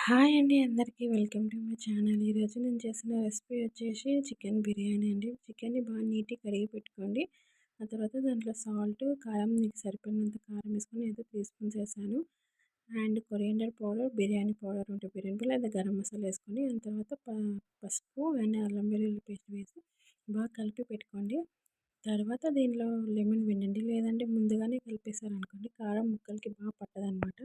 Hi అండి అందరికీ welcome to my channel. ఈరోజు నేను చేసిన రెసిపీ వచ్చేసి చికెన్ బిర్యానీ అండి. చికెన్ని బాగా నీట్గా కడిగి పెట్టుకోండి. ఆ తర్వాత దాంట్లో సాల్ట్, కారం మీకు సరిపడినంత కారం వేసుకొని అయితే 3 స్పూన్స్ వేసాను. And coriander powder, biryani powder ఉంటే బిర్యానీ పౌడర్ లేదా గరం మసాలా వేసుకొని ఆ తర్వాత పసుపు అండ్ అల్లం వెల్లుల్లి పేస్ట్ వేసి బాగా కలిపి పెట్టుకోండి. తర్వాత దీనిలో లెమన్ పిండండి, లేదంటే ముందుగానే కలిపేశారనుకోండి కారం ముక్కలకి బాగా పట్టదనమాట.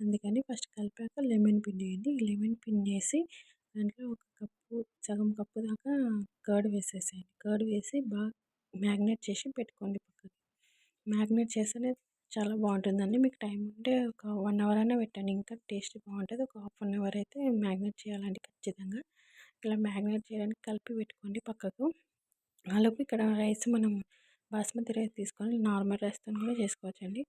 అందుకని ఫస్ట్ కలిపాక లెమన్ పిండేయండి. ఈ లెమన్ పిండేసి దాంట్లో ఒక కప్పు, సగం కప్పు దాకా కర్డ్ వేసేసేయండి. కర్డ్ వేసి బాగా మ్యాగ్నేట్ చేసి పెట్టుకోండి పక్కకి. మ్యాగ్నేట్ చేస్తేనే చాలా బాగుంటుందండి. మీకు టైం ఉంటే ఒక 1 అవర్ అయినా పెట్టండి, ఇంకా టేస్ట్ బాగుంటుంది. ఒక హాఫ్ అన్ అవర్ అయితే మ్యాగ్నేట్ చేయాలండి ఖచ్చితంగా. ఇలా మ్యాగ్నేట్ చేయడానికి కలిపి పెట్టుకోండి పక్కకు. ఆలోపు ఇక్కడ రైస్ మనం బాస్మతి రైస్ తీసుకొని నార్మల్ రైస్తో కూడా చేసుకోవచ్చండి.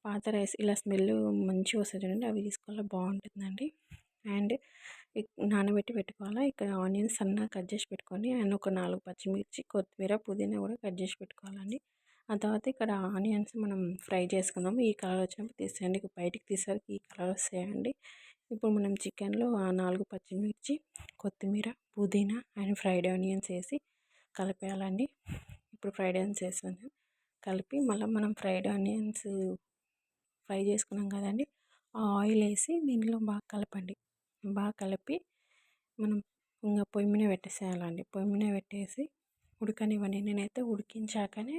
పాత రైస్ ఇలా స్మెల్ మంచిగా వస్తుంది చూడండి, అవి తీసుకోవాలి, బాగుంటుందండి. అండ్ నానబెట్టి పెట్టుకోవాలా. ఇక్కడ ఆనియన్స్ సన్నగా కట్ చేసి పెట్టుకోండి. అండ్ ఒక 4 పచ్చిమిర్చి, కొత్తిమీర, పుదీనా కూడా కట్ చేసి పెట్టుకోవాలండి. ఆ తర్వాత ఇక్కడ ఆనియన్స్ మనం ఫ్రై చేసుకుందాం. ఈ కలర్ వచ్చినప్పుడు తీసేయండి, బయటికి తీసేసరికి ఈ కలర్ వస్తాయండి. ఇప్పుడు మనం చికెన్లో ఆ 4 పచ్చిమిర్చి, కొత్తిమీర, పుదీనా అండ్ ఫ్రైడ్ ఆనియన్స్ వేసి కలిపేయాలండి. ఇప్పుడు ఫ్రైడ్ ఆనియన్స్ వేసాను, కలిపి మళ్ళీ మనం ఫ్రైడ్ ఆనియన్స్ ఫ్రై చేసుకున్నాం కదండి, ఆ ఆయిల్ వేసి దీనిలో బాగా కలపండి. బాగా కలిపి మనం ఇంకా పొయ్యి మీద పెట్టేసేయాలండి. పొయ్యి మీద పెట్టేసి ఉడకనివ్వండి. నేనైతే ఉడికించాకనే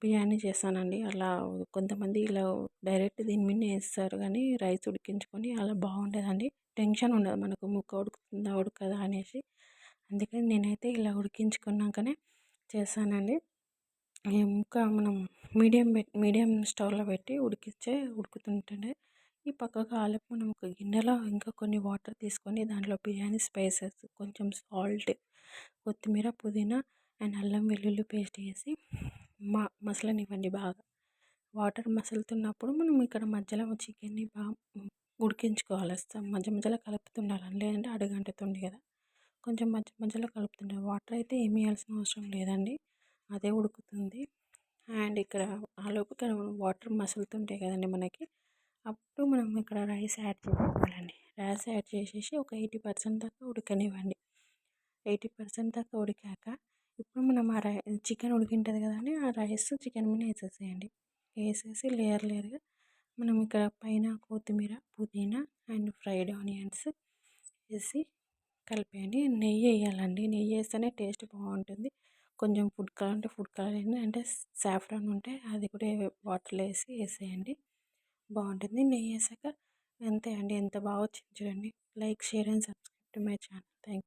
బిర్యానీ చేస్తానండి. అలా కొంతమంది ఇలా డైరెక్ట్ దీని మీద వేస్తారు, కానీ రైస్ ఉడికించుకొని అలా బాగుండదండి. టెన్షన్ ఉండదు మనకు, ముక్క ఉడుకుతుందా ఉడకదా అనేసి. అందుకని నేనైతే ఇలా ఉడికించుకున్నాకనే చేస్తానండి. ఇంకా మనం మీడియం స్టవ్లో పెట్టి ఉడుకుతుంటే ఈ పక్కకు ఆలోపు మనం ఒక గిన్నెలో ఇంకా కొన్ని వాటర్ తీసుకొని దాంట్లో బిర్యానీ స్పైసెస్, కొంచెం సాల్ట్, కొత్తిమీర, పుదీనా అండ్ అల్లం వెల్లుల్లి పేస్ట్ వేసి మసలనివ్వండి బాగా. వాటర్ మసులుతున్నప్పుడు మనం ఇక్కడ మధ్యలో చికెన్ని బాగా ఉడికించుకోవాలి. మధ్య మధ్యలో కలుపుతుండాలి, లేదంటే అడుగంటుతుంది కదా. కొంచెం మధ్య మధ్యలో కలుపుతుండాలి. వాటర్ అయితే ఏమి వేయాల్సిన అవసరం లేదండి, అదే ఉడుకుతుంది. అండ్ ఇక్కడ ఆలోపు ఇక్కడ వాటర్ మసులుతుంటాయి కదండి మనకి, అప్పుడు మనం ఇక్కడ రైస్ యాడ్ చేసుకోవాలండి. రైస్ యాడ్ చేసేసి ఒక 80% దాకా ఉడకనివ్వండి. 80% దాకా ఉడికాక ఇప్పుడు మనం ఆ చికెన్ ఉడికింటుంది కదండి, ఆ రైస్ చికెన్ మీద వేసేసేయండి. వేసేసి లేయర్గా మనం ఇక్కడ పైన కొత్తిమీర, పుదీనా అండ్ ఫ్రైడ్ ఆనియన్స్ వేసి కలిపేయండి. నెయ్యి వేయాలండి, నెయ్యి వేస్తేనే టేస్ట్ బాగుంటుంది. కొంచెం ఫుడ్ కలర్ అంటే ఫుడ్ కలర్ వేయండి, అంటే సాఫ్రాన్ ఉంటే అది కూడా వాటర్లో వేసేయండి, బాగుంటుంది. నెయ్యి వేసాక అంతే అండి, ఎంత బాగా వచ్చింది చూడండి. Like, share and subscribe to my channel. Thank you.